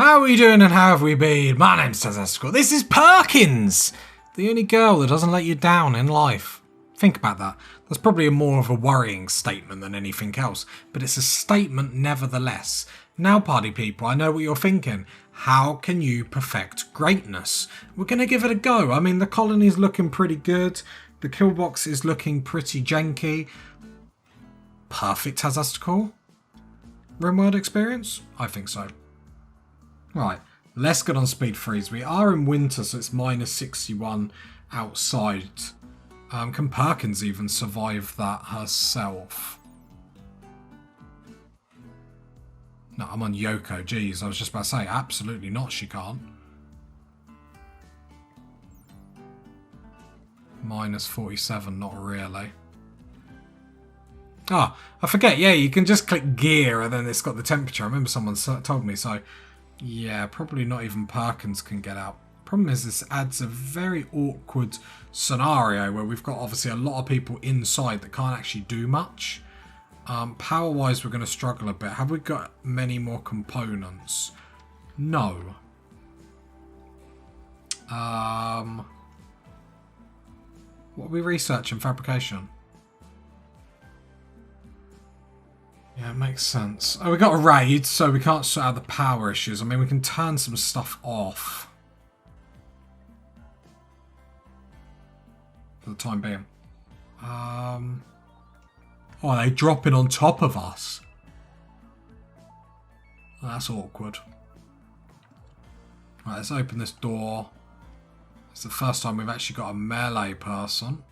How are we doing and how have we been? My name's Cassandra. This is Perkins, the only girl that doesn't let you down in life. Think about that. That's probably more of a worrying statement than anything else, but it's a statement nevertheless. Now, party people, I know what you're thinking. How can you perfect greatness? We're going to give it a go. I mean, the colony's looking pretty good. The kill box is looking pretty janky. Perfect, has us to call? Rimworld experience? I think so. Right, let's get on speed freeze. We are in winter, so it's minus 61 outside. Can Perkins even survive that herself? No, I'm on Yoko. Jeez, I was just about to say, absolutely not, she can't. Minus 47, not really. Ah, I forget, yeah, you can just click gear and then it's got the temperature. I remember someone told me, so yeah, probably not even Perkins can get out. Problem is, this adds a very awkward scenario where we've got obviously a lot of people inside that can't actually do much. Power-wise, we're going to struggle a bit. Have we got many more components? No. What are we researching? Fabrication. Yeah, it makes sense. Oh, we got a raid, so we can't sort out the power issues. I mean, we can turn some stuff off. For the time being. Oh, are they dropping on top of us? That's awkward. Right, let's open this door. It's the first time we've actually got a melee person.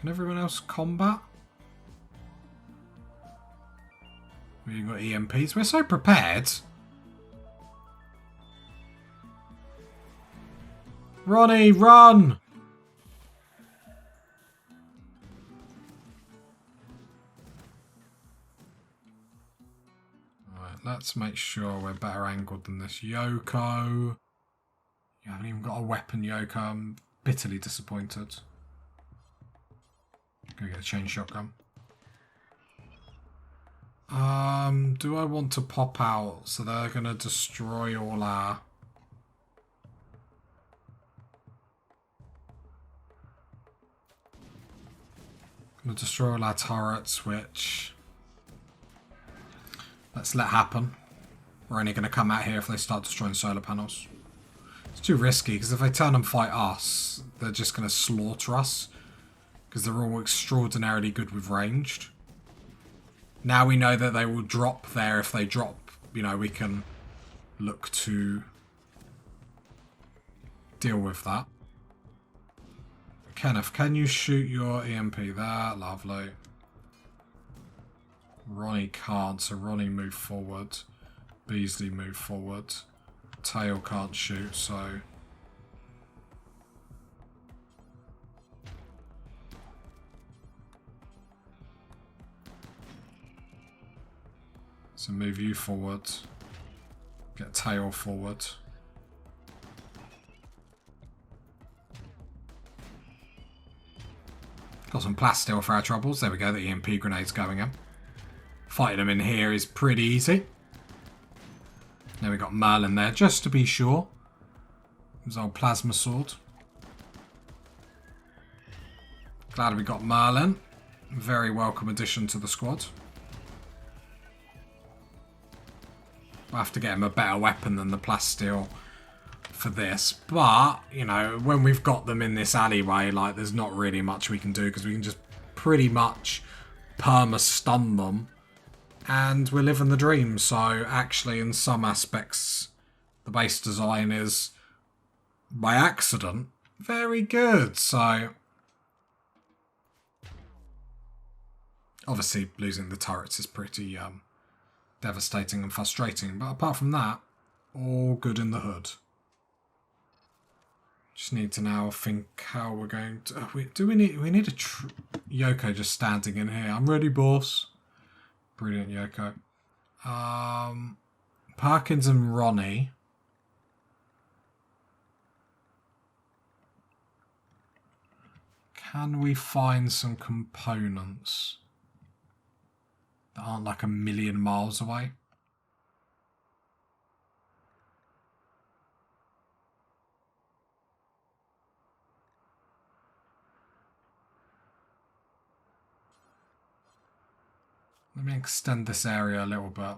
Can everyone else combat? We've got EMPs. We're so prepared. Ronnie, run! Right, let's make sure we're better angled than this Yoko. You haven't even got a weapon, Yoko. I'm bitterly disappointed. Go get a chain shotgun. Do I want to pop out? So they're going to destroy all our... Going to destroy all our turrets, which... Let's let happen. We're only going to come out here if they start destroying solar panels. It's too risky, because if they turn and fight us, they're just going to slaughter us. Because they're all extraordinarily good with ranged. Now we know that they will drop there. If they drop, you know, we can look to deal with that. Kenneth, can you shoot your EMP there? Lovely. Ronnie can't, so Ronnie move forward. Beasley move forward. Tail can't shoot, so... So move you forward. Get Tail forward. Got some plasteel for our troubles. There we go, the EMP grenade's going in. Fighting them in here is pretty easy. Then we got Merlin there, just to be sure. His old plasma sword. Glad we got Merlin. Very welcome addition to the squad. We'll have to get him a better weapon than the plasteel for this. But, you know, when we've got them in this alleyway, like, there's not really much we can do because we can just pretty much perma-stun them. And we're living the dream. So, actually, in some aspects, the base design is, by accident, very good. So, obviously, losing the turrets is pretty... devastating and frustrating, but apart from that, all good in the hood. Just need to now think how we're going to... we need a... Yoko just standing in here. I'm ready, boss. Brilliant, Yoko. Perkins and Ronnie. Can we find some components that aren't like a million miles away? Let me extend this area a little bit.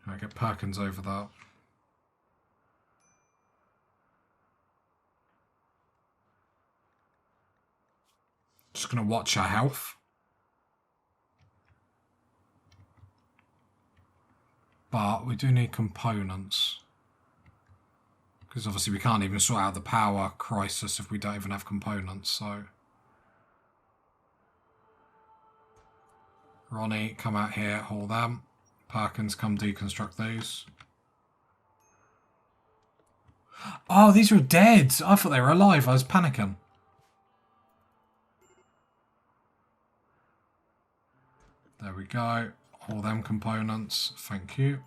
I get Perkins over that. Just going to watch our health. But we do need components. Because obviously we can't even sort out the power crisis if we don't even have components, so... Ronnie, come out here, haul them. Perkins, come deconstruct these. Oh, these were dead! I thought they were alive, I was panicking. There we go. All them components. Thank you.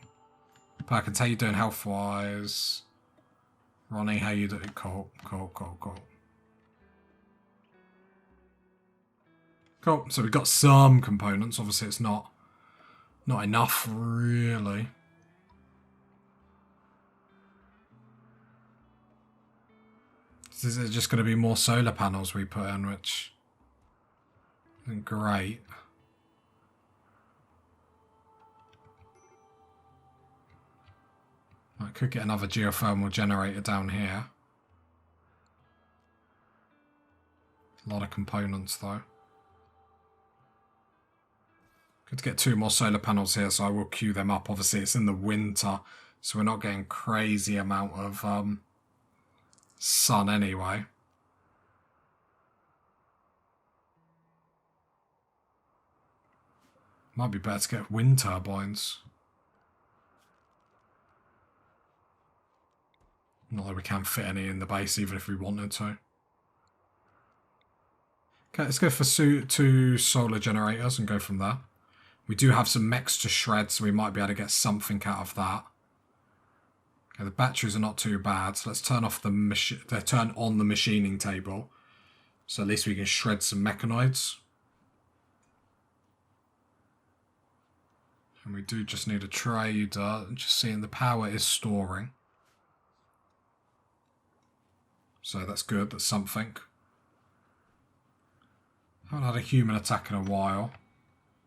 Perkins, how you doing health-wise? Ronnie, how you doing? Cool, cool, cool, cool. Cool. So we've got some components. Obviously, it's not enough, really. Is it just going to be more solar panels we put in, which isn't great. I could get another geothermal generator down here. A lot of components though. Good to get 2 more solar panels here, so I will queue them up. Obviously it's in the winter, so we're not getting crazy amount of sun anyway. Might be better to get wind turbines. Not that we can fit any in the base, even if we wanted to. Okay, let's go for 2 solar generators and go from there. We do have some mechs to shred, so we might be able to get something out of that. Okay, the batteries are not too bad, so let's turn off the turn on the machining table. So at least we can shred some mechanoids. And we do just need a trader. Just seeing the power is storing. So that's good, that's something. Haven't had a human attack in a while.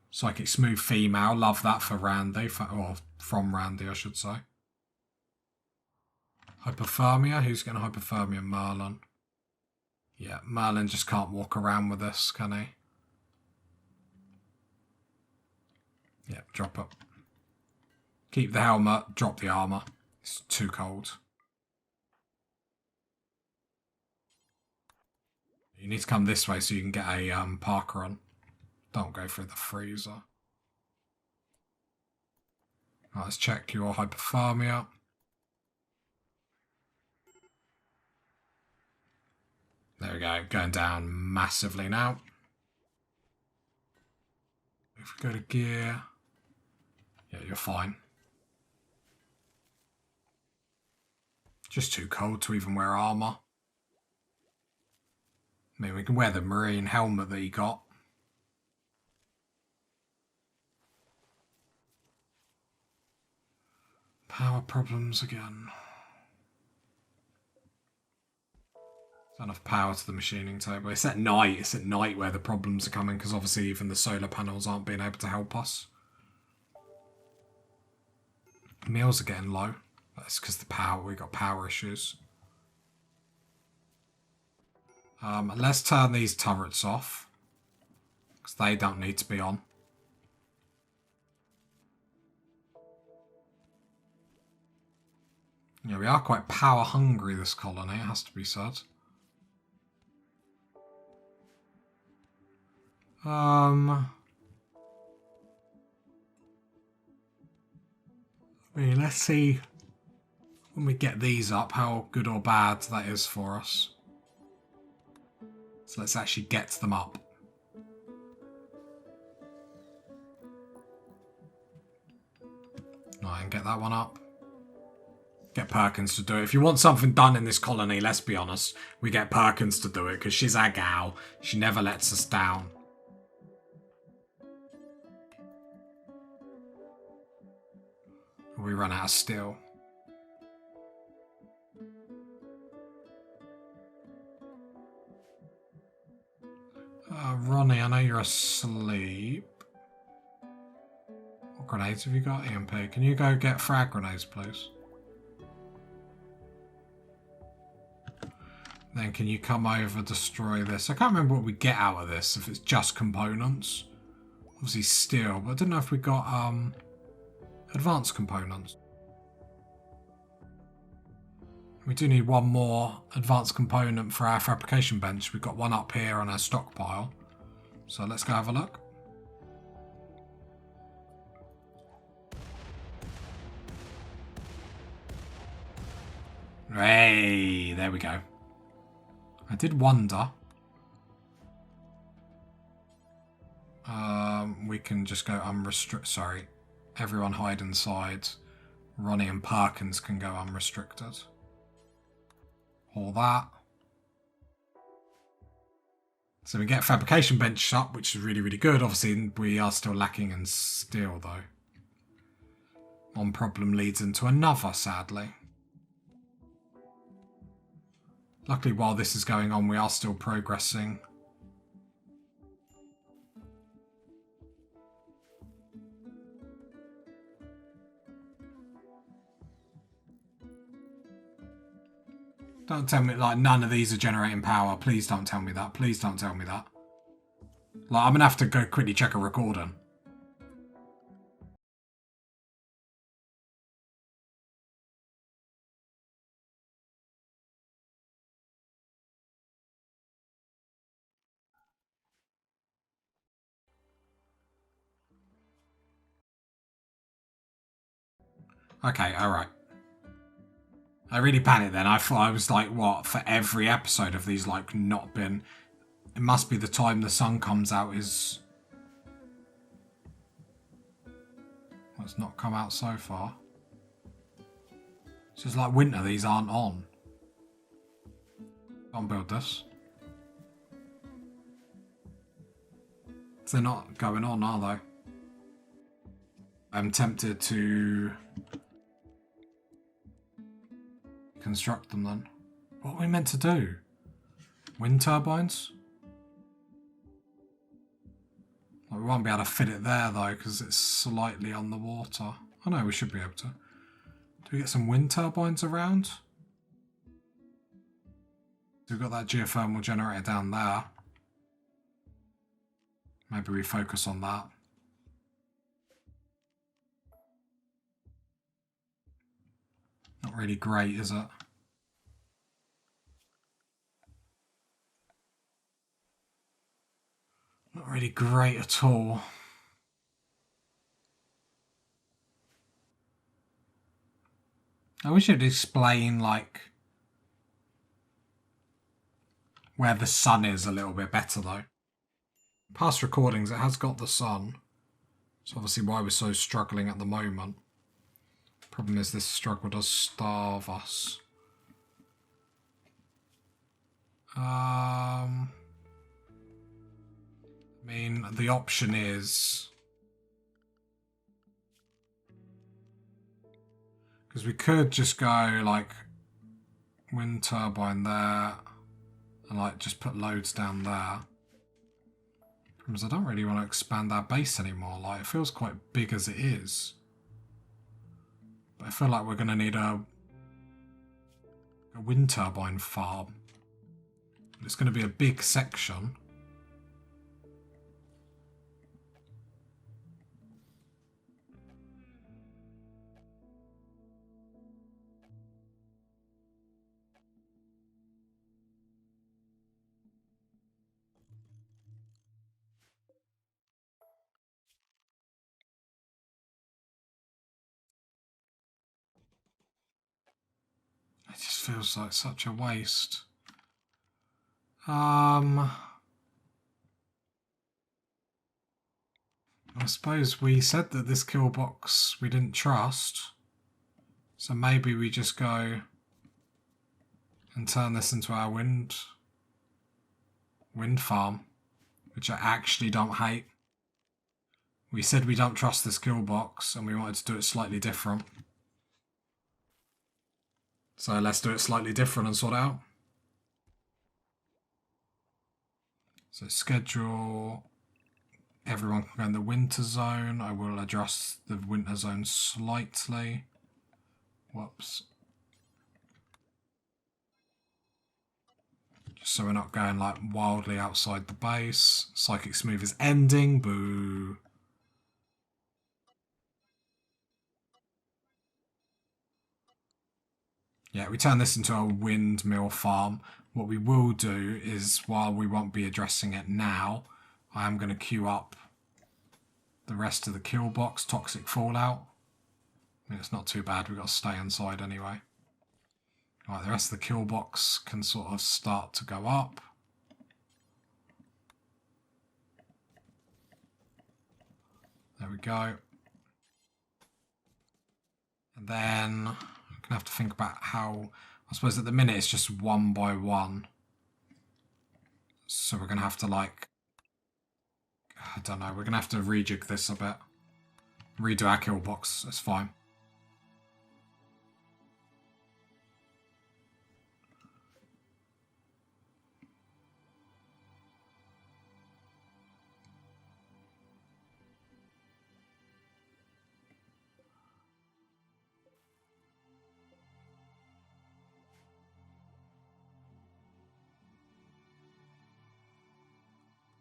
Psychic Smooth Female, love that for Randy, or from Randy I should say. Hypothermia, who's getting hypothermia? Merlin. Yeah, Merlin just can't walk around with this, can he? Yeah, drop it. Keep the helmet, drop the armour. It's too cold. You need to come this way so you can get a parker on. Don't go through the freezer. Right, let's check your hypothermia. There we go, going down massively now. If we go to gear, yeah, you're fine. Just too cold to even wear armour. I mean, we can wear the marine helmet that he got. Power problems again. There's enough power to the machining table. It's at night. It's at night where the problems are coming, because obviously even the solar panels aren't being able to help us. Meals are getting low. That's because the power. We got power issues. Let's turn these turrets off, because they don't need to be on. Yeah, we are quite power hungry, this colony, it has to be said. I mean, let's see when we get these up how good or bad that is for us. So let's actually get them up. Right, and get that one up. Get Perkins to do it. If you want something done in this colony, let's be honest, we get Perkins to do it, because she's our gal. She never lets us down. We run out of steel. Ronnie, I know you're asleep. What grenades have you got? EMP. Can you go get frag grenades, please? Then can you come over, destroy this? I can't remember what we get out of this, if it's just components. Obviously steel, but I don't know if we got advanced components. We do need one more advanced component for our fabrication bench. We've got one up here on our stockpile. So let's go have a look. Hey, there we go. I did wonder. We can just go unrestricted. Sorry. Everyone hide inside. Ronnie and Perkins can go unrestricted. All that. So we get fabrication bench up, which is really, really good. Obviously, we are still lacking in steel, though. One problem leads into another, sadly. Luckily, while this is going on, we are still progressing. Don't tell me, like, none of these are generating power. Please don't tell me that. Please don't tell me that. Like, I'm going to have to go quickly check a recording. Okay, alright. I really panicked then. I thought I was like, what, for every episode of these, like, not been... It must be the time the sun comes out is... Well, it's not come out so far. It's just like winter, these aren't on. Can't build this. They're not going on, are they? I'm tempted to... construct them then. What are we meant to do? Wind turbines? Well, we won't be able to fit it there though because it's slightly on the water. Oh no, we should be able to. Do we get some wind turbines around? We've got that geothermal generator down there. Maybe we focus on that. Not really great, is it? Not really great at all. I wish it'd explain, like, where the sun is a little bit better, though. Past recordings, it has got the sun. It's obviously why we're so struggling at the moment. Problem is this struggle does starve us. I mean, the option is... Because we could just go, like, wind turbine there, and, like, just put loads down there. Problem is I don't really want to expand our base anymore. Like, it feels quite big as it is. But I feel like we're going to need a wind turbine farm. It's going to be a big section. It just feels like such a waste. I suppose we said that this kill box we didn't trust. So maybe we just go and turn this into our wind farm, which I actually don't hate. We said we don't trust this kill box and we wanted to do it slightly different. So let's do it slightly different and sort it out. So schedule. Everyone can go in the winter zone. I will adjust the winter zone slightly. Whoops. Just so we're not going like wildly outside the base. Psychic Smooth is ending. Boo. Yeah, we turn this into a Windmill Farm. What we will do is, while we won't be addressing it now, I am going to queue up the rest of the kill box, Toxic Fallout. I mean, it's not too bad, we've got to stay inside anyway. Right, the rest of the kill box can sort of start to go up. There we go. And then I'm going to have to think about how, I suppose at the minute it's just one by one. So we're going to have to like, I don't know, we're going to have to rejig this a bit. Redo our kill box, it's fine.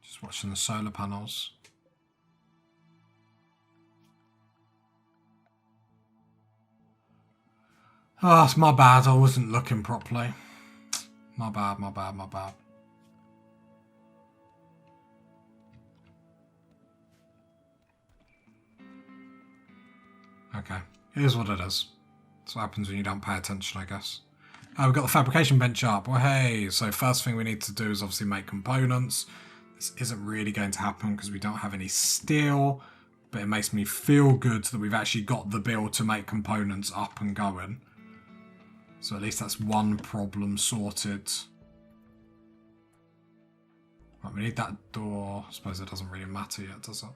Just watching the solar panels. Oh, it's my bad. I wasn't looking properly. My bad, my bad, my bad. Okay, here's what it is. That's what happens when you don't pay attention, I guess. We've got the fabrication bench up. Well, hey, so first thing we need to do is obviously make components. This isn't really going to happen because we don't have any steel, but it makes me feel good that we've actually got the build to make components up and going. So at least that's one problem sorted. Right, we need that door. I suppose it doesn't really matter yet, does it?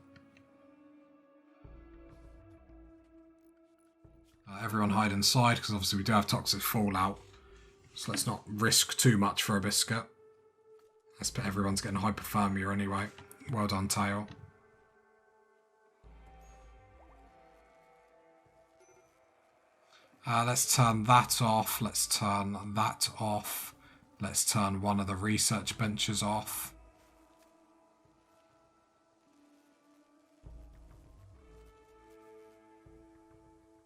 Everyone hide inside, because obviously we do have toxic fallout. So let's not risk too much for a biscuit. Let's put everyone's getting hypothermia anyway. Well done, Tail. Let's turn that off. Let's turn that off. Let's turn one of the research benches off.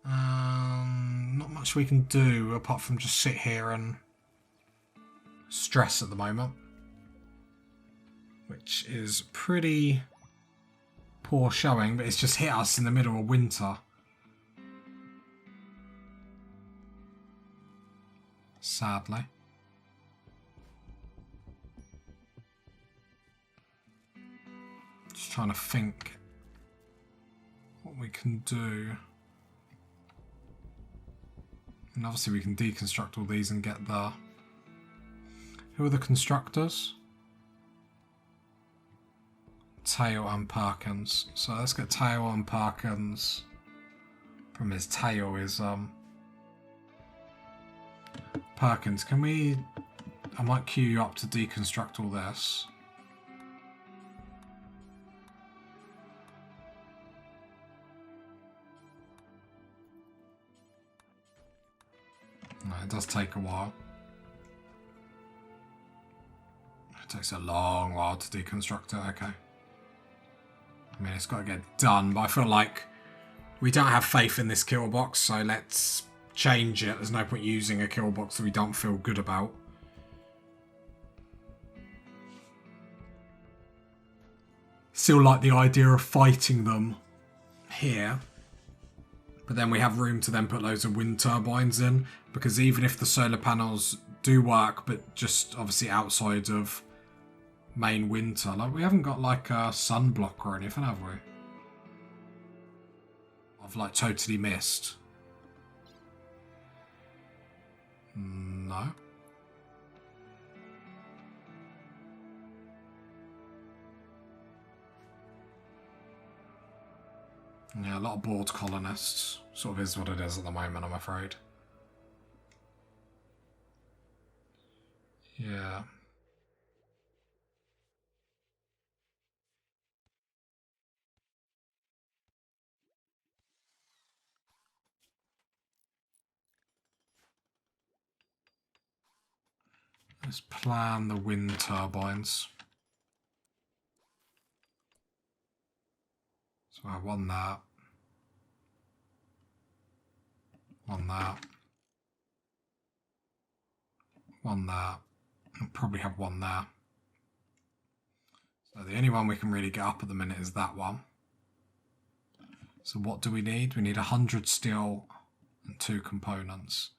Not much we can do apart from just sit here and stress at the moment, which is pretty poor showing, but it's just hit us in the middle of winter. Sadly. Just trying to think what we can do. And obviously we can deconstruct all these and get the... Who are the constructors? Tail and Perkins. So let's get Tail and Perkins. From his tail is Perkins. Can we... I might queue you up to deconstruct all this. No, it does take a while. It takes a long while to deconstruct it, okay. I mean, it's got to get done, but I feel like we don't have faith in this kill box, so let's change it. There's no point using a kill box that we don't feel good about. Still like the idea of fighting them here. But then we have room to then put loads of wind turbines in, because even if the solar panels do work, but just obviously outside of main winter, like we haven't got like a sunblock or anything, have we? I've like totally missed. No. Yeah, a lot of bored colonists. Sort of is what it is at the moment, I'm afraid. Yeah. Let's plan the wind turbines. So I have one there. One there. One there. I'll probably have one there. So the only one we can really get up at the minute is that one. So what do we need? We need 100 steel and 2 components.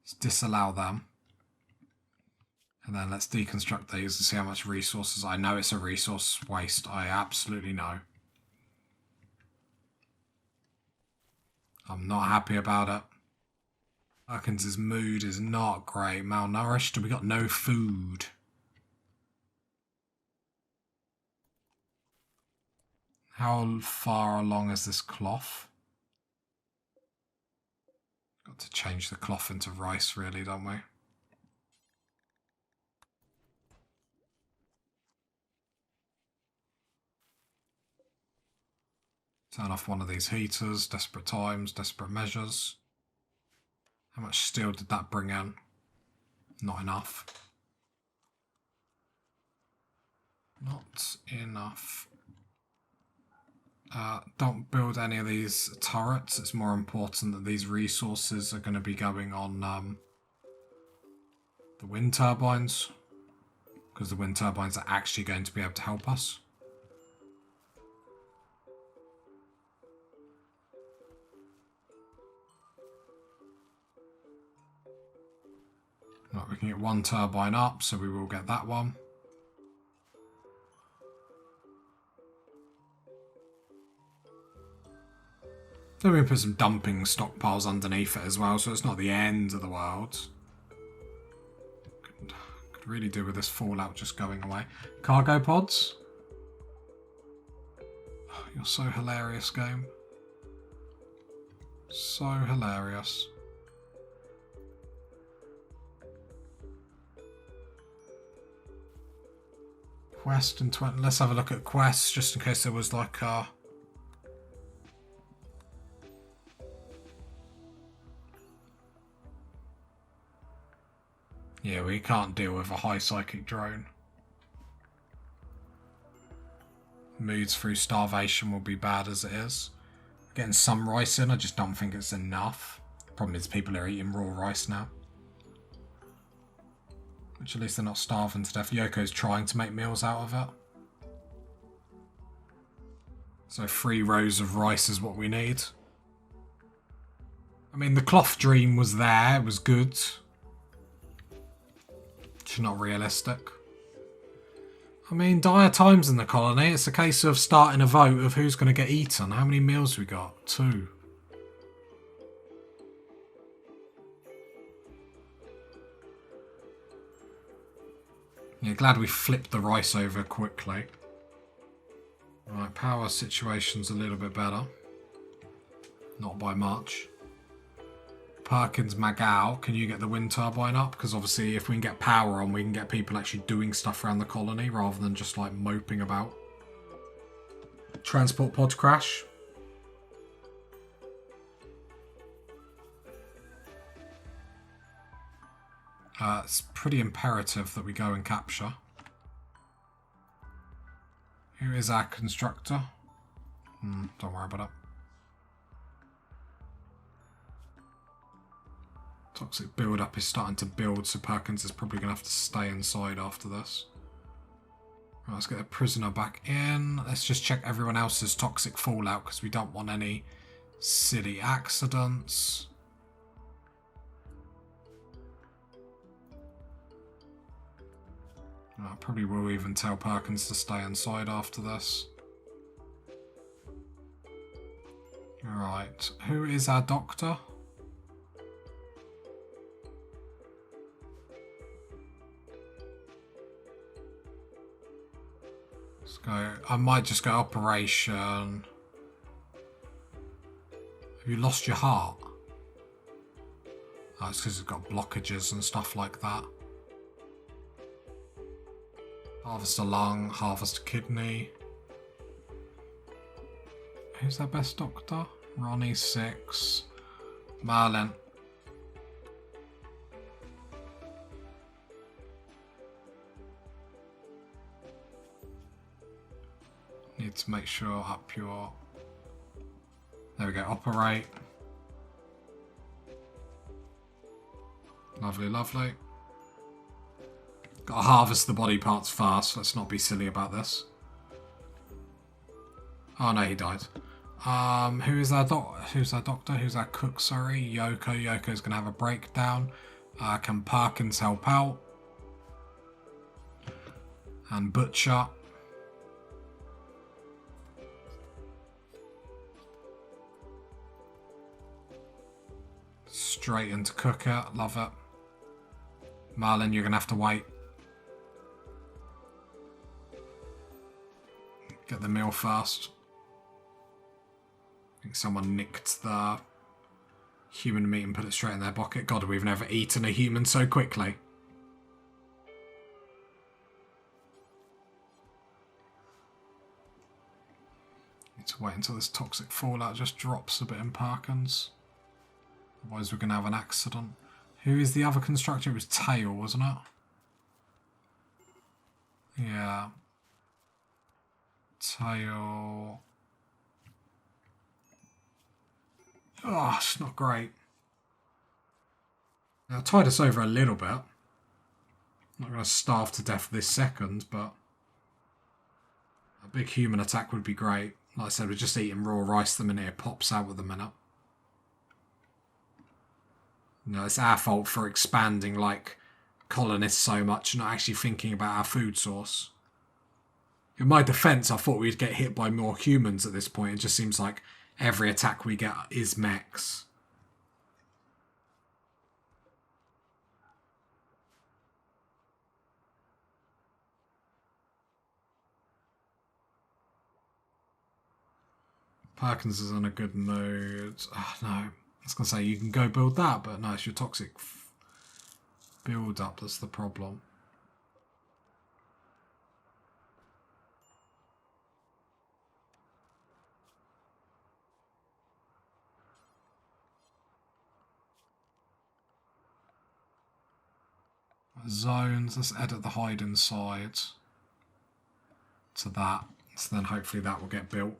Let's disallow them. And then let's deconstruct these and see how much resources. I know it's a resource waste. I absolutely know. I'm not happy about it. Perkins' mood is not great. Malnourished, and we got no food. How far along is this cloth? Got to change the cloth into rice, really, don't we? Turn off one of these heaters. Desperate times, desperate measures. How much steel did that bring in? Not enough. Not enough. Don't build any of these turrets. It's more important that these resources are going to be going on the wind turbines, because the wind turbines are actually going to be able to help us. Right, we can get one turbine up, so we will get that one. Then we put some dumping stockpiles underneath it as well, so it's not the end of the world. Could really do with this fallout just going away. Cargo pods. Oh, you're so hilarious, game. So hilarious. Quest and 20. Let's have a look at quests just in case there was like a. Yeah, we can't deal with a high psychic drone. Moods through starvation will be bad as it is. Getting some rice in, I just don't think it's enough. Problem is people are eating raw rice now. Which at least they're not starving to death. Yoko's trying to make meals out of it. So 3 rows of rice is what we need. I mean, the cloth dream was there. It was good. It's not realistic. I mean, dire times in the colony. It's a case of starting a vote of who's going to get eaten. How many meals we got? 2. Yeah, glad we flipped the rice over quickly. Right, power situation's a little bit better. Not by much. Perkins, Magao, can you get the wind turbine up? Because obviously if we can get power on, we can get people actually doing stuff around the colony rather than just like moping about. Transport pod crash. It's pretty imperative that we go and capture. Who is our constructor? Don't worry about it. Toxic build-up is starting to build, so Perkins is probably going to have to stay inside after this. Right, let's get the prisoner back in. Let's just check everyone else's toxic fallout, because we don't want any silly accidents. I probably will even tell Perkins to stay inside after this. Right, who is our doctor? Let's go. I might just go operation. Have you lost your heart? Oh, it's because it's got blockages and stuff like that. Harvest a lung, harvest a kidney. Who's their best doctor? Ronnie 6. Merlin. Need to make sure up your... There we go, operate. Lovely, lovely. Gotta harvest the body parts fast. Let's not be silly about this. Oh no, he died. Who is our who's our doctor? Who's our cook? Sorry, Yoko. Yoko's gonna have a breakdown. Can Perkins help out? And Butcher. Straight into cooker. Love it. Marlin, you're gonna have to wait. Get the meal first. I think someone nicked the human meat and put it straight in their bucket. God, we've never eaten a human so quickly. Need to wait until this toxic fallout just drops a bit in Perkins. Otherwise we're going to have an accident. Who is the other constructor? It was Tail, wasn't it? Yeah. Tail. Oh, it's not great. Now, tide us over a little bit. I'm not going to starve to death this second, but a big human attack would be great. Like I said, we're just eating raw rice the minute it pops out at the minute. No, it's our fault for expanding like colonists so much, not actually thinking about our food source. In my defense, I thought we'd get hit by more humans at this point. It just seems like every attack we get is mechs. Perkins is in a good mood. Oh, no. I was going to say, you can go build that, but no, it's your toxic build up that's the problem. Zones, let's edit the hide inside to that. So then hopefully that will get built.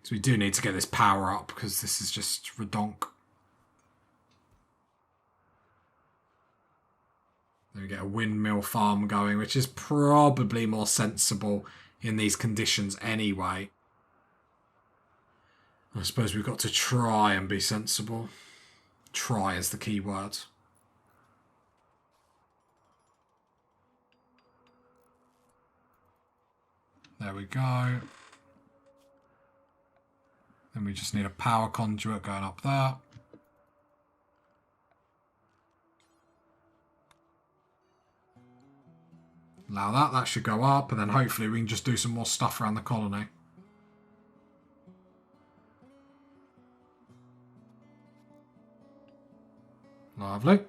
So we do need to get this power up because this is just redonk. Then we get a windmill farm going, which is probably more sensible in these conditions anyway. I suppose we've got to try and be sensible. Try is the key word. There we go. Then we just need a power conduit going up there. Allow that, that should go up, and then hopefully we can just do some more stuff around the colony. Lovely.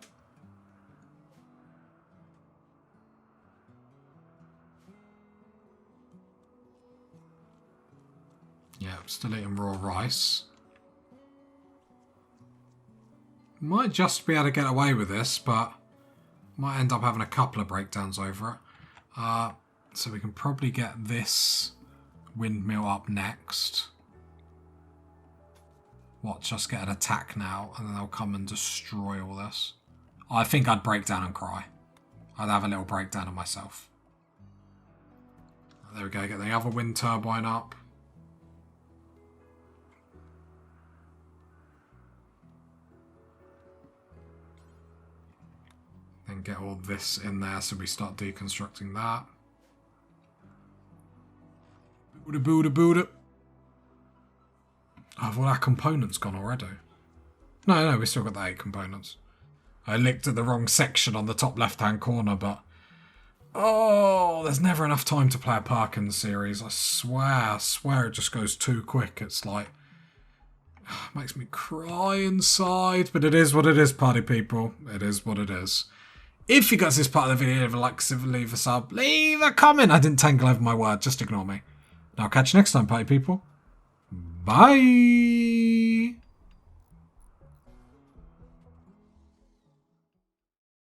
Yeah, still eating raw rice. Might just be able to get away with this, but might end up having a couple of breakdowns over it. So we can probably get this windmill up next. Watch us get an attack now, and then they'll come and destroy all this. I think I'd break down and cry. I'd have a little breakdown of myself. There we go, get the other wind turbine up. Then get all this in there so we start deconstructing that. Booda booda booda. Oh, have all our components gone already? No, we still got the 8 components. I licked at the wrong section on the top left-hand corner, but... Oh, there's never enough time to play a Perkins series. I swear it just goes too quick. It's like... makes me cry inside. But it is what it is, party people. It is what it is. If you got to this part of the video, leave a like, leave a sub, leave a comment. I didn't tangle over my word. Just ignore me. And I'll catch you next time, party people. Bye!